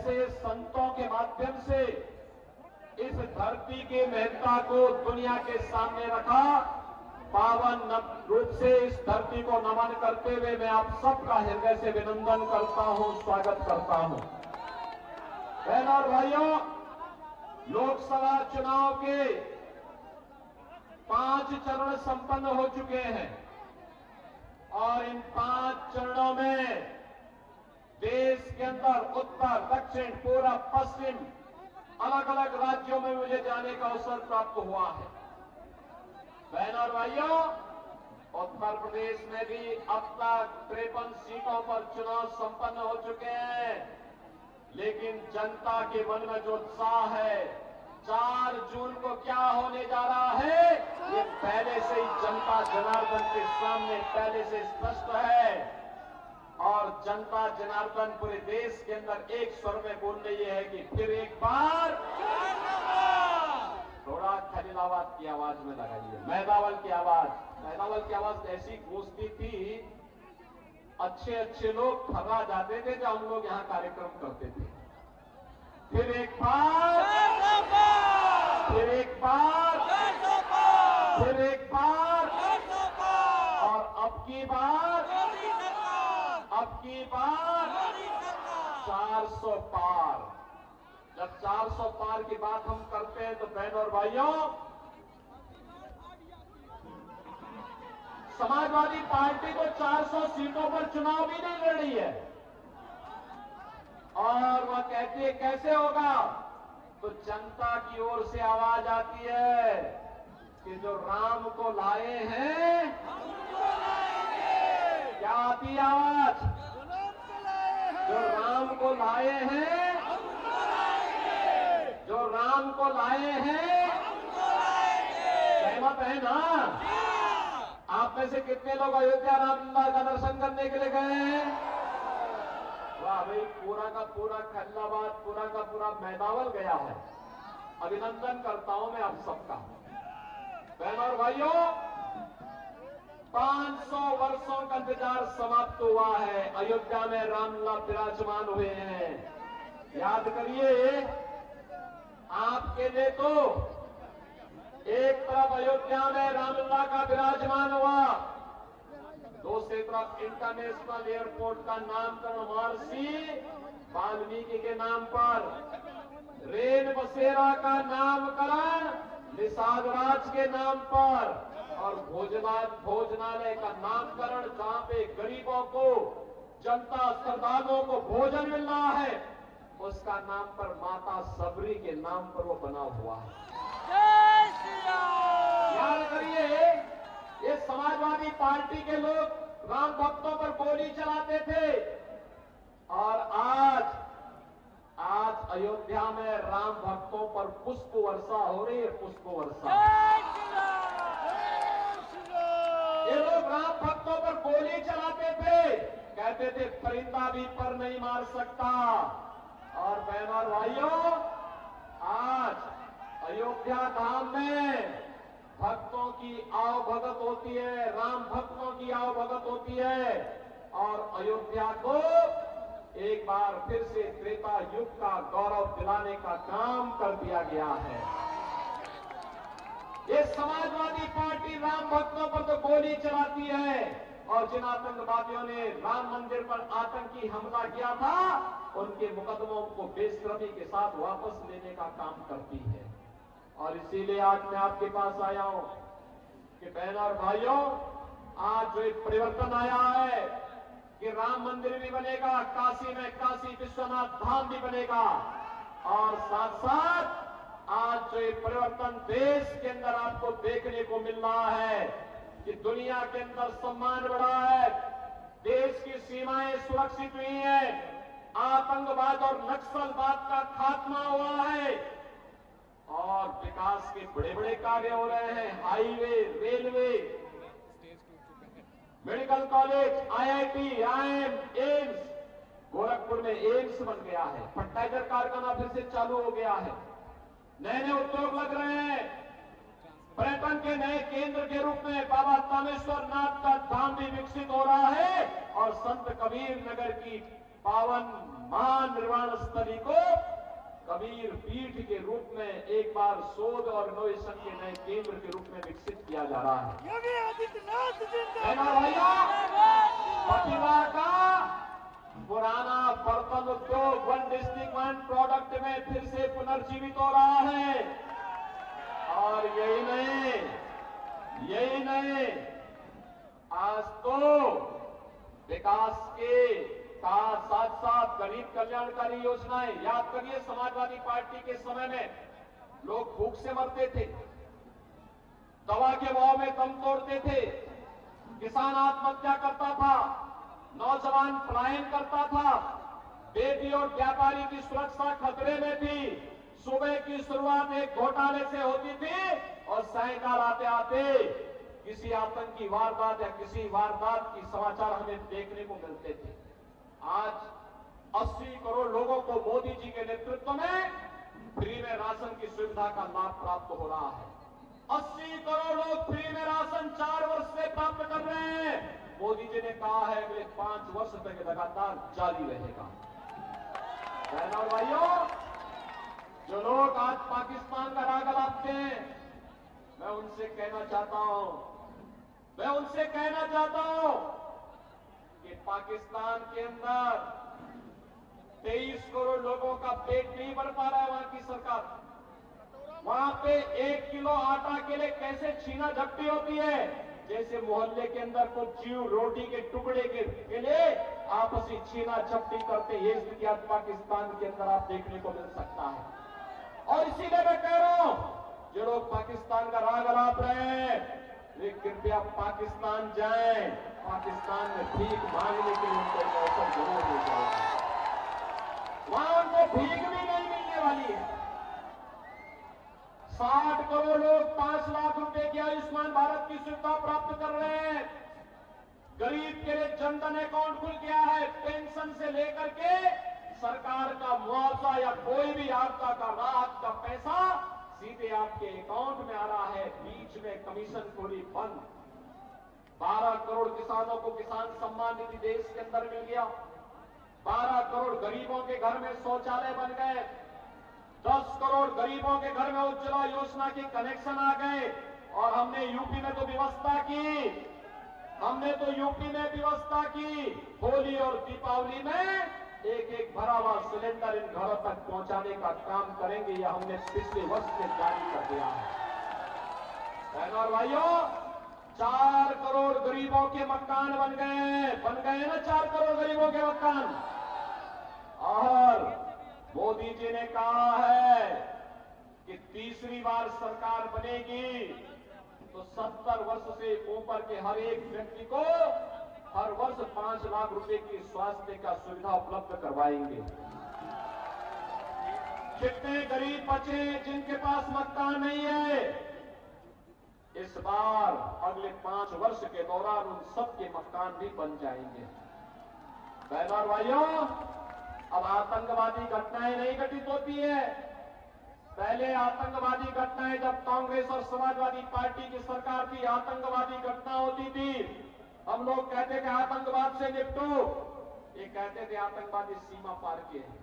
जैसे संतों के माध्यम से इस धरती की महत्ता को दुनिया के सामने रखा, पावन रूप से इस धरती को नमन करते हुए मैं आप सबका हृदय से अभिनंदन करता हूं, स्वागत करता हूं। बहनों और भाइयों, लोकसभा चुनाव के 5 चरण संपन्न हो चुके हैं और इन 5 चरणों में देश के अंदर उत्तर, दक्षिण, पूर्व, पश्चिम अलग अलग राज्यों में मुझे जाने का अवसर प्राप्त हुआ है। बहनों और भाइयों, उत्तर प्रदेश में भी अब तक 53 सीटों पर चुनाव संपन्न हो चुके हैं, लेकिन जनता के मन में जो उत्साह है, 4 जून को क्या होने जा रहा है, ये पहले से ही जनता जनार्दन के सामने पहले से स्पष्ट है। और जनता जनार्दन पूरे देश के अंदर एक स्वर में बोल रही है कि फिर एक बार, थोड़ा खलीलाबाद की आवाज में लगाइए, मैदावल की आवाज। मैदावल की आवाज ऐसी गूंजती थी, अच्छे अच्छे लोग थर्रा जाते थे जब हम लोग यहाँ कार्यक्रम करते थे। फिर एक बार, फिर एक बार, फिर एक बार, और अब की बार 400 पार। जब 400 पार की बात हम करते हैं तो बहनों और भाइयों, समाजवादी पार्टी को 400 सीटों पर चुनाव भी नहीं लड़ रही है और वह कहती है कैसे होगा, तो जनता की ओर से आवाज आती है कि जो राम को लाए हैं, क्या आती है आवाज, जो राम को लाए हैं, जो राम को लाए हैं, सहमत है ना? आप में से कितने लोग अयोध्या रामलला का दर्शन करने के लिए गए हैं? वाह भाई, पूरा का पूरा खलीलाबाद, पूरा का पूरा मैदावल गया है। अभिनंदन करता हूं मैं आप सबका। बहनों और भाइयों, 500 वर्षों का इंतजार समाप्त हुआ है। अयोध्या में रामलला विराजमान हुए हैं। याद करिए, आपके लिए तो एक तरफ अयोध्या में रामलला का विराजमान हुआ, दूसरी तरफ इंटरनेशनल एयरपोर्ट का नामकरण महर्षि वाल्मीकि के नाम पर, रेन बसेरा का नामकरण निषाद राज के नाम पर, और भोजनालय का नामकरण जहां पे गरीबों को, जनता श्रद्धालुओं को भोजन मिल रहा है, उसका नाम पर माता सबरी के नाम पर वो बना हुआ है। याद करिए, ये समाजवादी पार्टी के लोग राम भक्तों पर गोली चलाते थे और आज अयोध्या में राम भक्तों पर पुष्प वर्षा हो रही है, पुष्प वर्षा। ये लोग राम भक्तों पर गोली चलाते थे, कहते थे परिंदा भी पर नहीं मार सकता। और बहनों और भाइयों, आज अयोध्या धाम में भक्तों की आवभगत होती है, राम भक्तों की आवभगत होती है और अयोध्या को एक बार फिर से त्रेता युग का गौरव दिलाने का काम कर दिया गया है। ये समाजवादी पार्टी राम भक्तों पर तो गोली चलाती है और जिन आतंकवादियों ने राम मंदिर पर आतंकी हमला किया था, उनके मुकदमों को बेशर्मी के साथ वापस लेने का काम करती है। और इसीलिए आज मैं आपके पास आया हूं कि बहनों और भाइयों, आज जो एक परिवर्तन आया है कि राम मंदिर भी बनेगा, काशी में काशी विश्वनाथ धाम भी बनेगा, और साथ साथ आज जो एक परिवर्तन देश के अंदर आपको देखने को मिल रहा है कि दुनिया के अंदर सम्मान बढ़ा है, देश की सीमाएं सुरक्षित हुई हैं, आतंकवाद और नक्सलवाद का खात्मा हुआ है और विकास के बड़े बड़े कार्य हो रहे हैं। Highway, railway, medical college, IIT, IIM, AIIMS, Gorakhpur में एम्स बन गया है, फर्टिलाइजर कारखाना फिर से चालू हो गया है, नए नए उद्योग लग रहे हैं, पर्यटन के नए केंद्र के रूप में बाबा तामेश्वर नाथ का धाम भी विकसित हो रहा है और संत कबीर नगर की पावन महानिर्वाण स्थली को कबीर पीठ के रूप में एक बार शोध और इनोवेशन के नए केंद्र के रूप में विकसित किया जा रहा है। योगी आदित्यनाथ प्रतिभा का पुराना बर्तन उद्योग वन डिस्ट्रिक्ट वन प्रोडक्ट में फिर से पुनर्जीवित हो रहा है। और यही नहीं, आज तो विकास के साथ साथ गरीब कल्याणकारी योजनाएं, याद करिए समाजवादी पार्टी के समय में लोग भूख से मरते थे, दवा के भाव में दम तोड़ते थे, किसान आत्महत्या करता था, नौजवान पलायन करता था, बेटी और व्यापारी की सुरक्षा खतरे में थी। सुबह की शुरुआत एक घोटाले से होती थी और सायंकाल आते आते किसी आतंकी वारदात या किसी वारदात की समाचार हमें देखने को मिलते थे। आज 80 करोड़ लोगों को मोदी जी के नेतृत्व में फ्री में राशन की सुविधा का लाभ प्राप्त हो रहा है। 80 करोड़ लोग फ्री में राशन 4 वर्ष से प्राप्त कर रहे हैं। मोदी जी ने कहा है अगले 5 वर्ष तक लगातार जारी रहेगा। बहनों और भाइयों, जो लोग आज पाकिस्तान का राग अलापते हैं, मैं उनसे कहना चाहता हूं कि पाकिस्तान के अंदर 23 करोड़ लोगों का पेट नहीं भर पा रहा है। वहां की सरकार, वहां पे 1 किलो आटा के लिए कैसे छीना झपटी होती है, जैसे मोहल्ले के अंदर कुछ जीव रोटी के टुकड़े के लिए आपसी छीना झपटी करते, ये स्थिति आज पाकिस्तान के अंदर आप देखने को मिल सकता है। और इसीलिए मैं कह रहा हूं, जो लोग पाकिस्तान का राग अलाप रहे हैं, वे कृपया पाकिस्तान जाएं। पाकिस्तान में भीख मांगने के लिए उनको अवसर जरूर हो जाएगा। वहां उनको भीख भी नहीं मिलने वाली है। 60 करोड़ लोग 5 लाख रुपए की आयुष्मान भारत की सुविधा प्राप्त कर रहे हैं। गरीब के लिए जनधन अकाउंट खुल गया है। पेंशन से लेकर के सरकार का मुआवजा या कोई भी आपदा का राहत का पैसा सीधे आपके अकाउंट में आ रहा है। बीच में कमीशन खोरी बंद। 12 करोड़ किसानों को किसान सम्मान निधि देश के अंदर मिल गया। 12 करोड़ गरीबों के घर में शौचालय बन गए। 10 करोड़ गरीबों के घर में उज्ज्वला योजना के कनेक्शन आ गए। और हमने यूपी में तो व्यवस्था की होली और दीपावली में एक भरा हुआ सिलेंडर इन घरों तक पहुंचाने का काम करेंगे। यह हमने पिछले वर्ष से जारी कर दिया है। बहनों और भाइयों, 4 करोड़ गरीबों के मकान बन गए ना 4 करोड़ गरीबों के मकान। और मोदी जी ने कहा है कि तीसरी बार सरकार बनेगी तो 70 वर्ष से ऊपर के हर एक व्यक्ति को हर वर्ष 5 लाख रुपए की स्वास्थ्य का सुविधा उपलब्ध करवाएंगे। कितने गरीब बचे जिनके पास मकान नहीं है, इस बार अगले 5 वर्ष के दौरान उन सबके मकान भी बन जाएंगे। बहनों और भाइयों, अब आतंकवादी घटनाएं नहीं घटित होती है। पहले आतंकवादी घटनाएं जब कांग्रेस और समाजवादी पार्टी की सरकार थी, आतंकवादी घटना होती थी, हम लोग कहते थे आतंकवाद से निपटो, ये कहते थे आतंकवादी सीमा पार के हैं।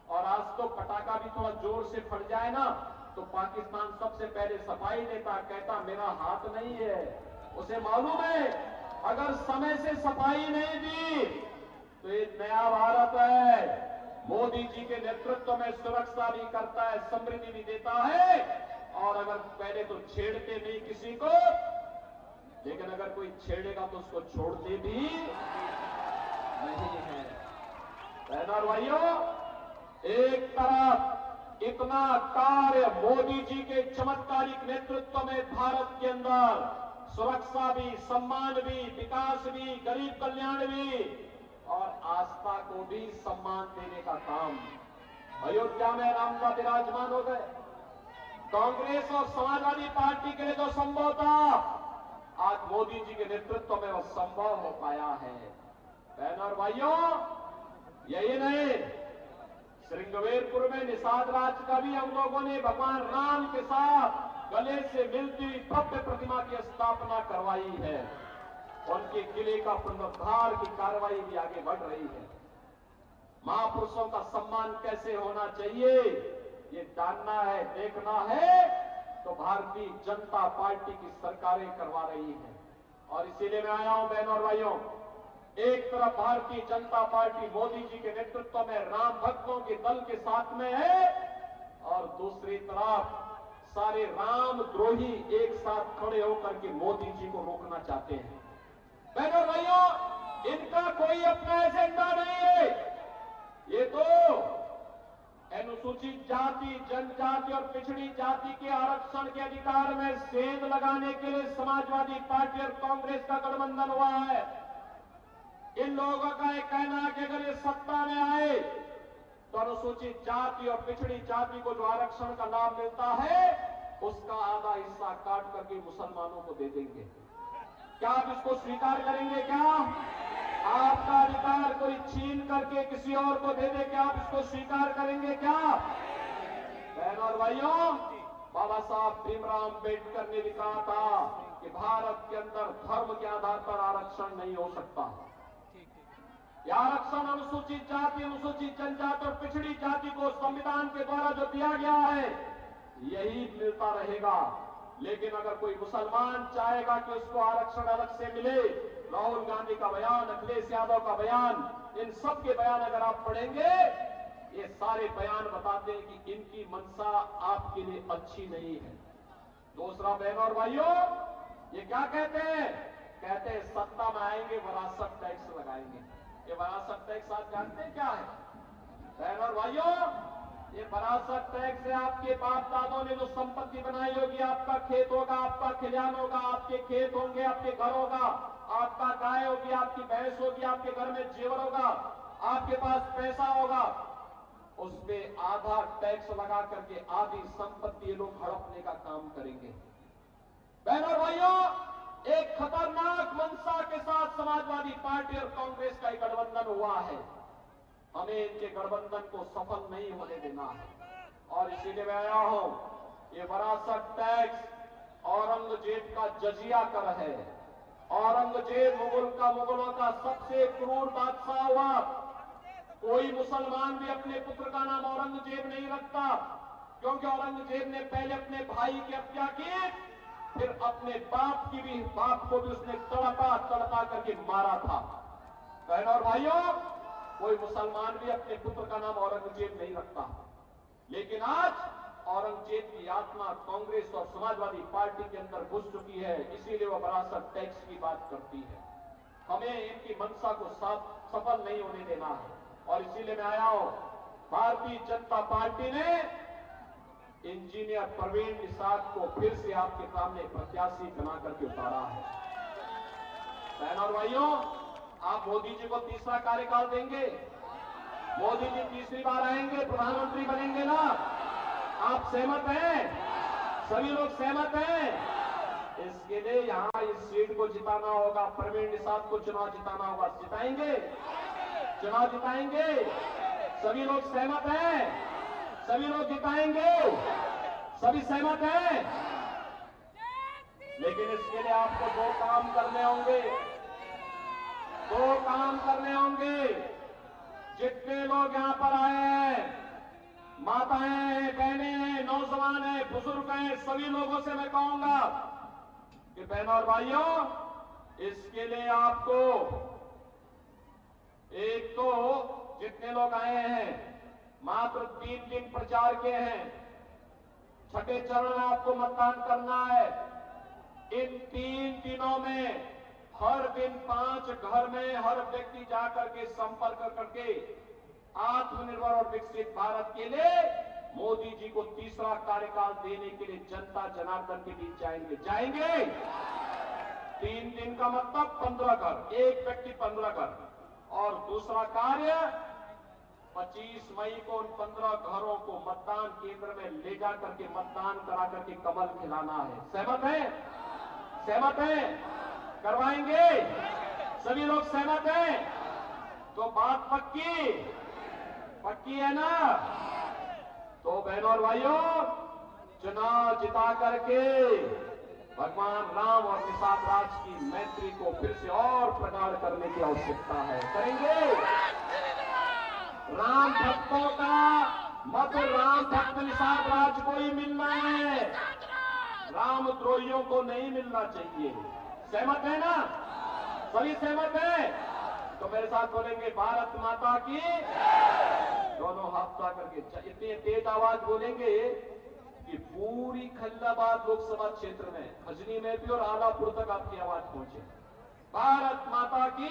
और आज तो पटाखा भी थोड़ा जोर से फट जाए ना तो पाकिस्तान सबसे पहले सफाई देता, कहता मेरा हाथ नहीं है। उसे मालूम है अगर समय से सफाई नहीं दी तो ये नया भारत है। मोदी जी के नेतृत्व में सुरक्षा भी करता है, समृद्धि भी देता है। और अगर पहले तो छेड़ते नहीं किसी को, लेकिन अगर कोई छेड़ेगा तो उसको छोड़ते भी नहीं है। बहनों और भाइयों, एक तरफ इतना कार्य मोदी जी के चमत्कारिक नेतृत्व में भारत के अंदर सुरक्षा भी, सम्मान भी, विकास भी, गरीब कल्याण भी और आस्था को भी सम्मान देने का काम अयोध्या में रामलला विराजमान हो गए। कांग्रेस और समाजवादी पार्टी के लिए जो संभव था, आज मोदी जी के नेतृत्व में वह संभव हो पाया है। बहनों और भाइयों, यही नहीं, श्रृंगवेरपुर में निषाद राज का भी हम लोगों ने भगवान राम के साथ गले से मिलती हुई भव्य प्रतिमा की स्थापना करवाई है। उनके किले का पुनरुद्धार की कार्रवाई भी आगे बढ़ रही है। महापुरुषों का सम्मान कैसे होना चाहिए, ये जानना है, देखना है, तो भारतीय जनता पार्टी की सरकारें करवा रही हैं। और इसीलिए मैं आया हूं बहनों और भाइयों, एक तरफ भारतीय जनता पार्टी मोदी जी के नेतृत्व में राम भक्तों के दल के साथ में है, और दूसरी तरफ सारे राम द्रोही एक साथ खड़े होकर के मोदी जी को रोकना चाहते हैं। बहनों और भाइयों, इनका कोई अपना एजेंडा नहीं है। ये तो अनुसूचित जाति, जनजाति और पिछड़ी जाति के आरक्षण के अधिकार में सेंध लगाने के लिए समाजवादी पार्टी और कांग्रेस का गठबंधन हुआ है। इन लोगों का यह कहना है कि अगर ये सत्ता में आए तो अनुसूचित जाति और पिछड़ी जाति को जो आरक्षण का लाभ मिलता है उसका आधा हिस्सा काट करके मुसलमानों को दे देंगे। क्या आप इसको स्वीकार करेंगे? क्या आपका अधिकार कोई छीन करके किसी और को दे दे, क्या आप इसको स्वीकार करेंगे? क्या बहनों और भाइयों, बाबा साहब भीमराव अंबेडकर ने भी कहा था कि भारत के अंदर धर्म के आधार पर आरक्षण नहीं हो सकता। यह आरक्षण अनुसूचित जाति, अनुसूचित जनजाति और पिछड़ी जाति को संविधान के द्वारा जो दिया गया है यही मिलता रहेगा। लेकिन अगर कोई मुसलमान चाहेगा कि उसको आरक्षण अलग से मिले, राहुल गांधी का बयान, अखिलेश यादव का बयान, इन सब के बयान अगर आप पढ़ेंगे, ये सारे बयान बताते हैं कि इनकी मंशा आपके लिए अच्छी नहीं है। दूसरा बहनों और भाइयों, ये क्या कहते हैं? कहते हैं सत्ता में आएंगे विरासत टैक्स लगाएंगे। ये विरासत टैक्स आप जानते हैं क्या है? बहनों और भाइयों, ये विरासत टैक्स से आपके बाप दादों ने जो संपत्ति बनाई होगी, आपका खेत होगा, आपका खलिहान होगा, आपके खेत होंगे, आपके घर होगा, आपका गाय होगी, आपकी भैंस होगी, आपके घर में जेवर होगा, आपके पास पैसा होगा, उस पे आधा टैक्स लगा करके आधी संपत्ति ये लोग हड़पने का काम करेंगे। बहनों और भाइयों, एक खतरनाक मंशा के साथ समाजवादी पार्टी और कांग्रेस का गठबंधन हुआ है। हमें इनके गठबंधन को सफल नहीं होने देना है। और इसीलिए मैं आया हूं, ये विरासत टैक्स औरंगजेब का जजिया कर है। औरंगजेब मुगलों का सबसे क्रूर बादशाह हुआ। कोई मुसलमान भी अपने पुत्र का नाम औरंगजेब नहीं रखता, क्योंकि औरंगजेब ने पहले अपने भाई की हत्या की, फिर अपने बाप को भी उसने तड़पा करके मारा था। बहनों और भाइयों, कोई मुसलमान भी अपने पुत्र का नाम औरंगजेब नहीं रखता। लेकिन आज औरंगजेब की आत्मा कांग्रेस और समाजवादी पार्टी के अंदर घुस चुकी है, इसीलिए वह विरासत टैक्स की बात करती है। हमें इनकी मंशा को सफल नहीं होने देना है। और इसीलिए मैं आया हूं, भारतीय जनता पार्टी ने इंजीनियर प्रवीण निषाद को फिर से आपके सामने प्रत्याशी बना करके उतारा है। बहनों और भाइयों, आप मोदी जी को तीसरा कार्यकाल देंगे? मोदी जी तीसरी बार आएंगे, प्रधानमंत्री बनेंगे ना? आप सहमत हैं? सभी लोग सहमत हैं? इसके लिए यहां इस सीट को जिताना होगा, प्रवीण निषाद को चुनाव जिताना होगा। जिताएंगे? चुनाव जिताएंगे? सभी लोग सहमत हैं? सभी लोग जिताएंगे? सभी सहमत हैं? लेकिन इसके लिए आपको दो काम करने होंगे। दो काम करने होंगे। जितने लोग यहां पर आए हैं, माताएं हैं, बहनें हैं, नौजवान हैं, बुजुर्ग हैं, सभी लोगों से मैं कहूंगा कि बहनों और भाइयों, इसके लिए आपको एक तो जितने लोग आए हैं मात्र 3 दिन प्रचार के हैं, छठे चरण में आपको मतदान करना है। इन 3 दिनों में हर दिन 5 घर में हर व्यक्ति जाकर के संपर्क करके आत्मनिर्भर और विकसित भारत के लिए मोदी जी को तीसरा कार्यकाल देने के लिए जनता जनार्दन के बीच जाएंगे। 3 दिन का मतलब 15 घर, एक व्यक्ति 15 घर। और दूसरा कार्य 25 मई को उन 15 घरों को मतदान केंद्र में ले जाकर के मतदान करा करके कमल खिलाना है। सहमत है? सहमत है? करवाएंगे? सभी लोग सहमत हैं? तो बात पक्की है ना? तो बहनों और भाइयों, चुनाव जिता करके भगवान राम और निषाद राज की मैत्री को फिर से और प्रगाढ़ करने की आवश्यकता है। करेंगे? राम भक्तों का मत राम भक्त निषाद राज को ही मिलना है, राम द्रोहियों को नहीं मिलना चाहिए। सहमत है ना? सभी सहमत है? तो मेरे साथ बोलेंगे भारत माता की, दोनों हाथ उठा करके इतनी तेज आवाज बोलेंगे कि पूरी खल्लाबाद लोकसभा क्षेत्र में, खजनी में भी और आलापुर तक आपकी आवाज पहुंचे। भारत माता की